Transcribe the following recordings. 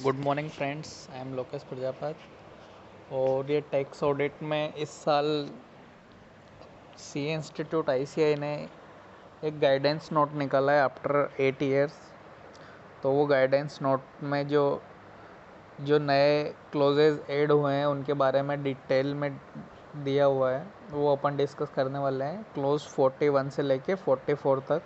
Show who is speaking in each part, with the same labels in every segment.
Speaker 1: Good morning friends, I am Lokesh Prajapat. और ये tax audit में इस साल सी इंस्टीट्यूट आईसीआई ने एक गाइडेंस नोट निकाला है आफ्टर 8 ईयर्स। तो वो गाइडेंस नोट में जो जो नए क्लोजेज ऐड हुए हैं उनके बारे में डिटेल में दिया हुआ है, वो अपन डिस्कस करने वाले हैं। क्लोज 41 से लेके 44 तक।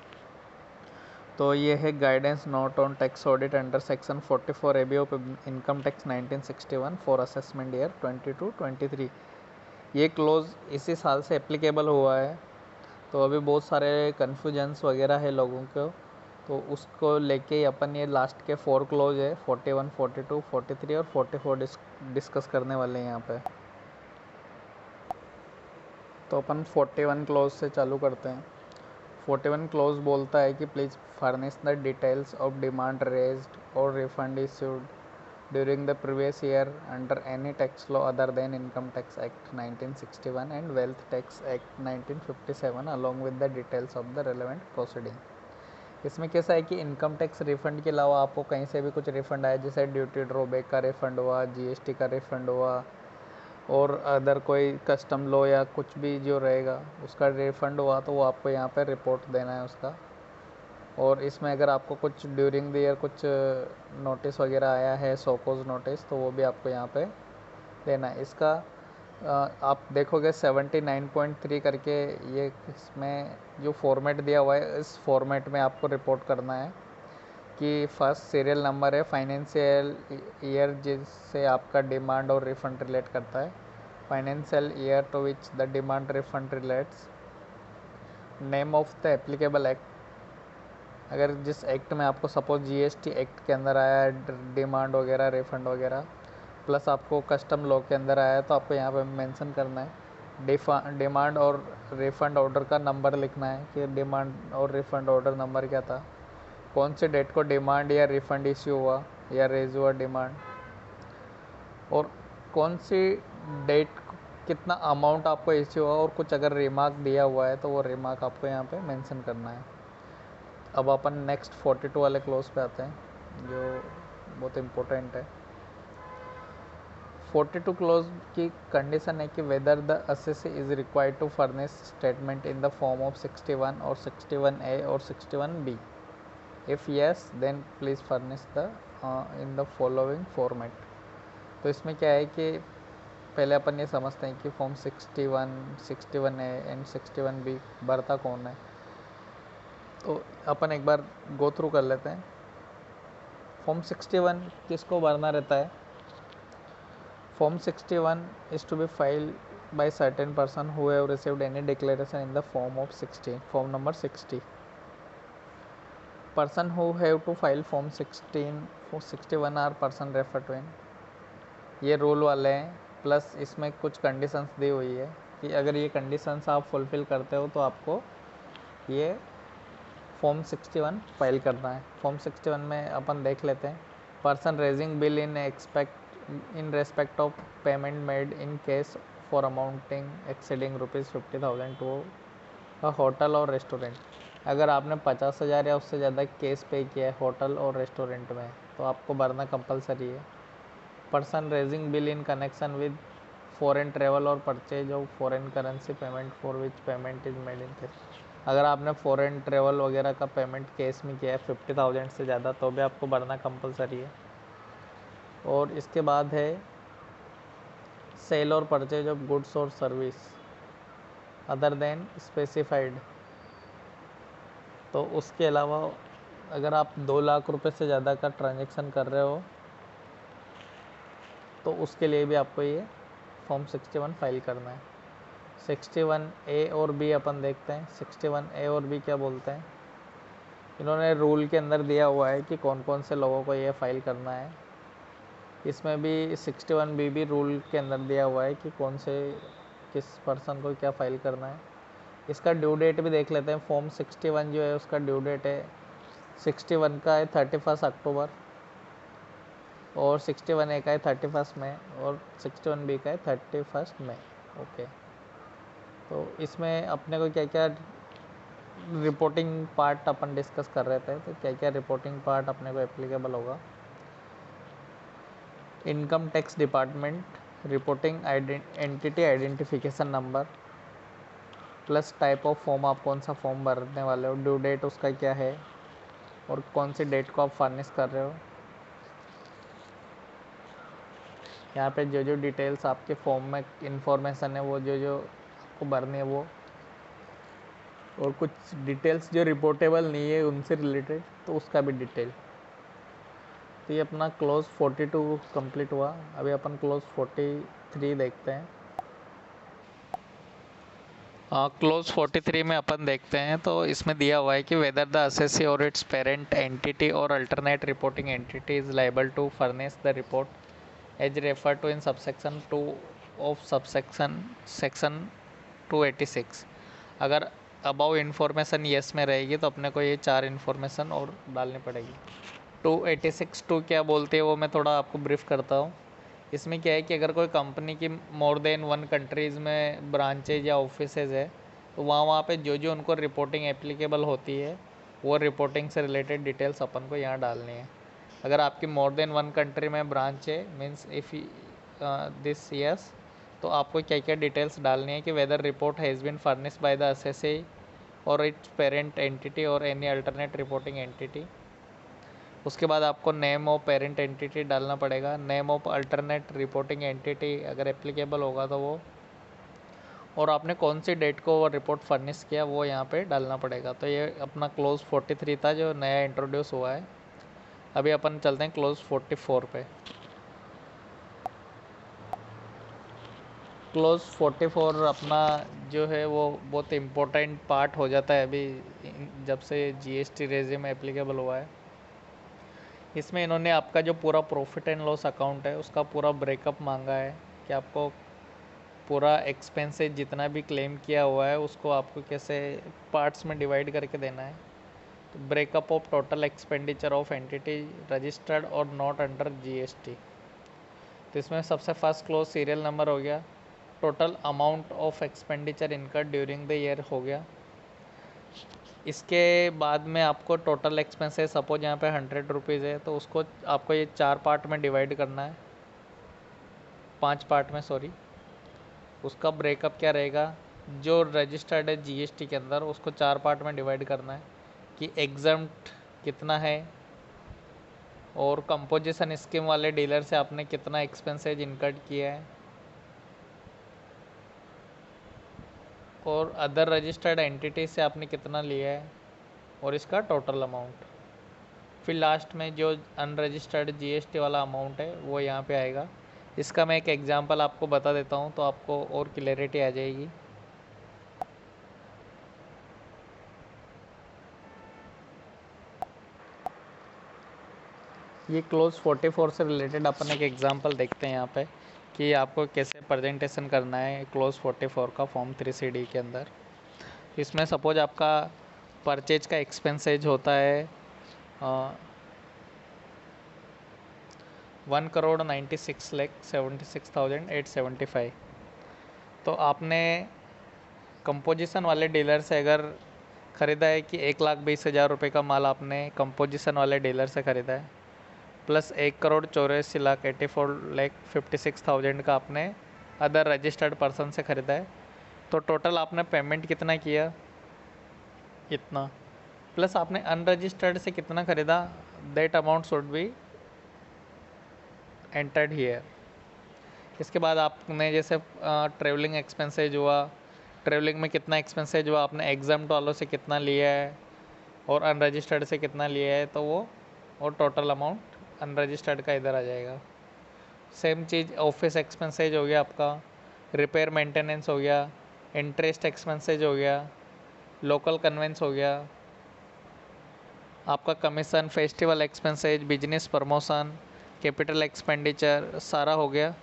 Speaker 1: तो ये है guidance note on tax audit under section 44 AB of income tax 1961 for assessment year 22-23। ये क्लोज इसी साल से एप्लीकेबल हुआ है। तो अभी बहुत सारे कन्फ्यूजन्स वगैरह है लोगों को, तो उसको लेके ही अपन ये लास्ट के 4 क्लोज है 41, 42, 43 और 44 डिस्कस करने वाले हैं यहाँ पे। तो अपन 41 क्लोज से चालू करते हैं। 41 क्लोज बोलता है कि please furnish the details of demand raised और refund issued during the previous year under any tax law other than income tax act 1961 and wealth tax act 1957 along with the details of the relevant proceeding. इसमें कैसा है कि income tax refund के अलावा आपको कहीं से भी कुछ रिफंड आया, जैसे ड्यूटी ड्रॉबैक का रिफंड हुआ, जीएसटी का रिफंड हुआ और अदर कोई कस्टम लो या कुछ भी जो रहेगा उसका रिफ़ंड हुआ, तो वो आपको यहाँ पे रिपोर्ट देना है उसका। और इसमें अगर आपको कुछ ड्यूरिंग द ईयर कुछ नोटिस वगैरह आया है, सोकोज नोटिस, तो वो भी आपको यहाँ पे देना है। इसका आप देखोगे 79.3 करके ये इसमें जो फॉर्मेट दिया हुआ है, इस फॉर्मेट में आपको रिपोर्ट करना है कि फर्स्ट सीरियल नंबर है फाइनेंशियल ईयर जिससे आपका डिमांड और रिफ़ंड रिलेट करता है, financial year to which the demand refund relates, name of the applicable act. अगर जिस एक्ट में आपको सपोज जीएसटी एक्ट के अंदर आया है डिमांड वगैरह रिफ़ंड वगैरह, प्लस आपको कस्टम लॉ के अंदर आया है, तो आपको यहाँ पे मेंशन करना है डिमांड और रिफ़ंड ऑर्डर का नंबर लिखना है कि डिमांड और रिफ़ंड ऑर्डर नंबर क्या था, कौन से डेट को डिमांड या रिफ़ंड इश्यू हुआ या रेज हुआ डिमांड, और कौन सी डेट कितना अमाउंट आपको इश्यू हुआ, और कुछ अगर रिमार्क दिया हुआ है तो वो रिमार्क आपको यहाँ पे मेंशन करना है। अब अपन नेक्स्ट 42 वाले क्लोज पे आते हैं जो बहुत इम्पोर्टेंट है। 42 क्लोज की कंडीशन है कि whether the assessee is required to furnish statement in the form of 61 और 61A और 61B। If yes then please furnish the in the following format. तो इसमें क्या है कि पहले अपन ये समझते हैं कि फॉर्म 61, 61A एंड 61B भरता कौन है। तो अपन एक बार गो थ्रू कर लेते हैं। फॉर्म 61 किसको भरना रहता है? Form 61 is to be filed by certain person who have received any declaration in the form of 60, form number 60. Person who have to file form 16 for 61 are person referred to in, ये rule वाले हैं। Plus इसमें कुछ conditions दी हुई है कि अगर ये कंडीशंस आप फुलफ़िल करते हो तो आपको ये फॉर्म 61 फाइल करना है। फॉर्म 61 में अपन देख लेते हैं। Person raising bill in respect of payment made in case for amounting exceeding ₹50,000 to a hotel और रेस्टोरेंट। अगर आपने 50,000 या उससे ज़्यादा केस पे किया है होटल और रेस्टोरेंट में, तो आपको भरना कंपलसरी है। Person raising bill in connection with foreign travel और purchase of foreign currency payment for which payment is made in case. अगर आपने फॉरेन ट्रेवल वगैरह का पेमेंट केस में किया है 50,000 से ज़्यादा, तो भी आपको भरना कंपलसरी है। और इसके बाद है सेल और परचेज ऑफ गुड्स और सर्विस अदर देन स्पेसिफाइड। तो उसके अलावा अगर आप 2 लाख रुपए से ज़्यादा का ट्रांजैक्शन कर रहे हो तो उसके लिए भी आपको ये फॉर्म 61 फाइल करना है। 61A और B अपन देखते हैं। 61A और B क्या बोलते हैं? इन्होंने रूल के अंदर दिया हुआ है कि कौन कौन से लोगों को ये फाइल करना है। इसमें भी 61B भी रूल के अंदर दिया हुआ है कि कौन से किस पर्सन को क्या फाइल करना है। इसका ड्यू डेट भी देख लेते हैं। फॉर्म 61 जो है उसका ड्यू डेट है 61 का है 31 अक्टूबर, और 61A का है 31 मई, और 61B का है 31 मई। ओके, तो इसमें अपने को क्या क्या रिपोर्टिंग पार्ट अपन डिस्कस कर रहे थे, तो क्या क्या रिपोर्टिंग पार्ट अपने को एप्लीकेबल होगा। Income tax department reporting entity identification number plus type of form, आप कौन सा फॉर्म भरने वाले हो, ड्यू डेट उसका क्या है और कौन सी डेट को आप फर्निश कर रहे हो। यहाँ पे जो जो डिटेल्स आपके फॉर्म में इंफॉर्मेशन है वो जो जो आपको भरनी है वो, और कुछ डिटेल्स जो रिपोर्टेबल नहीं है उनसे रिलेटेड तो उसका भी डिटेल। तो ये अपना क्लोज 42 कंप्लीट हुआ। अभी अपन क्लोज 43 देखते हैं। क्लोज 43 में अपन देखते हैं तो इसमें दिया हुआ है कि वेदर द असेसी और इट्स पेरेंट एंटिटी और alternate reporting entity is liable to furnish the report as refer to in subsection 2 of section 286। अगर अबाउ इन्फॉर्मेशन येस में रहेगी तो अपने को ये 4 इन्फॉर्मेशन और डालनी पड़ेगी। 286 2 क्या बोलते हैं वो मैं थोड़ा आपको ब्रीफ करता हूँ। इसमें क्या है कि अगर कोई कंपनी की मोर देन 1 कंट्रीज़ में ब्रांचेज या ऑफिसेज है तो वहाँ पे जो जो उनको रिपोर्टिंग एप्लीकेबल होती है वो रिपोर्टिंग से रिलेटेड डिटेल्स अपन को यहाँ डालनी है। अगर आपकी मोर देन 1 कंट्री में ब्रांच है मीन्स इफ़ दिस यस, तो आपको क्या क्या डिटेल्स डालनी है कि whether report has been furnished by the assessee और इट्स पेरेंट एंटिटी और एनी अल्टरनेट रिपोर्टिंग एंटिटी। उसके बाद आपको नेम ऑफ पेरेंट एंटिटी डालना पड़ेगा, name of alternate reporting entity अगर एप्लीकेबल होगा तो वो, और आपने कौन सी डेट को वो रिपोर्ट फर्निश किया वो यहाँ पे डालना पड़ेगा। तो ये अपना क्लोज 43 था जो नया इंट्रोड्यूस हुआ है। अभी अपन चलते हैं क्लोज 44 पे। क्लोज 44 अपना जो है वो बहुत इम्पोर्टेंट पार्ट हो जाता है अभी जब से जीएसटी रेजिम एप्लीकेबल हुआ है। इसमें इन्होंने आपका जो पूरा प्रॉफिट एंड लॉस अकाउंट है उसका पूरा ब्रेकअप मांगा है कि आपको पूरा एक्सपेंसेस जितना भी क्लेम किया हुआ है उसको आपको कैसे पार्ट्स में डिवाइड करके देना है। तो breakup of total expenditure of entity registered और नॉट अंडर जीएसटी। तो इसमें सबसे फर्स्ट क्लोज सीरियल नंबर हो गया, total amount of expenditure incurred during the year हो गया। इसके बाद में आपको टोटल एक्सपेंसेस सपोज यहाँ पे 100 रुपीज़ है तो उसको आपको ये 4 पार्ट में डिवाइड करना है, 5 पार्ट में सॉरी। उसका ब्रेकअप क्या रहेगा, जो रजिस्टर्ड है जीएसटी के अंदर उसको 4 पार्ट में डिवाइड करना है कि एग्जम्प्ट कितना है और कंपोजिशन स्कीम वाले डीलर से आपने कितना एक्सपेंसेज इनकर्ड किया है और अदर रजिस्टर्ड एंटिटी से आपने कितना लिया है और इसका टोटल अमाउंट। फिर लास्ट में जो अनरजिस्टर्ड जीएसटी वाला अमाउंट है वो यहाँ पे आएगा। इसका मैं एक एग्जांपल आपको बता देता हूँ तो आपको और क्लैरिटी आ जाएगी। ये क्लोज 44 से रिलेटेड अपन एक एग्जांपल देखते हैं यहाँ पे कि आपको कैसे प्रेजेंटेशन करना है क्लोज 44 का फॉर्म 3CD के अंदर। इसमें सपोज आपका परचेज का एक्सपेंसेज होता है 1,96,76,875। तो आपने कंपोजिशन वाले डीलर से अगर ख़रीदा है कि 1,20,000 रुपये का माल आपने कंपोजिशन वाले डीलर से ख़रीदा है प्लस 1,84,84,56,000 का आपने अदर रजिस्टर्ड पर्सन से ख़रीदा है, तो टोटल आपने पेमेंट कितना किया इतना, प्लस आपने अनरजिस्टर्ड से कितना ख़रीदा that amount should be entered here. इसके बाद आपने जैसे ट्रैवलिंग एक्सपेंसेज हुआ, ट्रैवलिंग में कितना एक्सपेंसेज हुआ, आपने एग्जाम्प्ट वालों से कितना लिया है और अनरजिस्टर्ड से कितना लिया है तो वो और टोटल अमाउंट अनरजिस्टर्ड का इधर आ जाएगा। सेम चीज़ ऑफिस एक्सपेंसेज हो गया आपका, रिपेयर मेंटेनेंस हो गया, इंटरेस्ट एक्सपेंसेज हो गया, लोकल कन्वेंस हो गया, आपका commission, festival expenses, business promotion, capital expenditure सारा हो गया।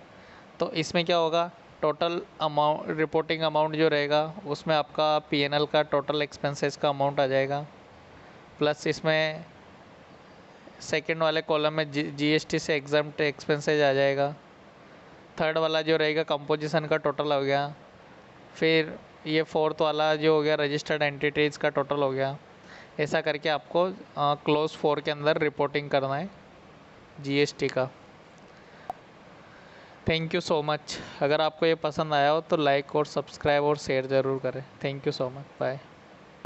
Speaker 1: तो इसमें क्या होगा, टोटल अमाउंट रिपोर्टिंग अमाउंट जो रहेगा उसमें आपका पीएनएल का टोटल एक्सपेंसेस का अमाउंट आ जाएगा, प्लस इसमें सेकंड वाले कॉलम में जीएसटी से एग्जम्प्ट एक्सपेंसेज आ जाएगा। थर्ड वाला जो रहेगा कंपोजिशन का टोटल हो गया, फिर ये फोर्थ वाला जो हो गया रजिस्टर्ड एंटिटीज़ का टोटल हो गया। ऐसा करके आपको क्लोज 4 के अंदर रिपोर्टिंग करना है जीएसटी का। Thank you so much. अगर आपको ये पसंद आया हो तो लाइक और सब्सक्राइब और शेयर ज़रूर करें। Thank you so much. Bye.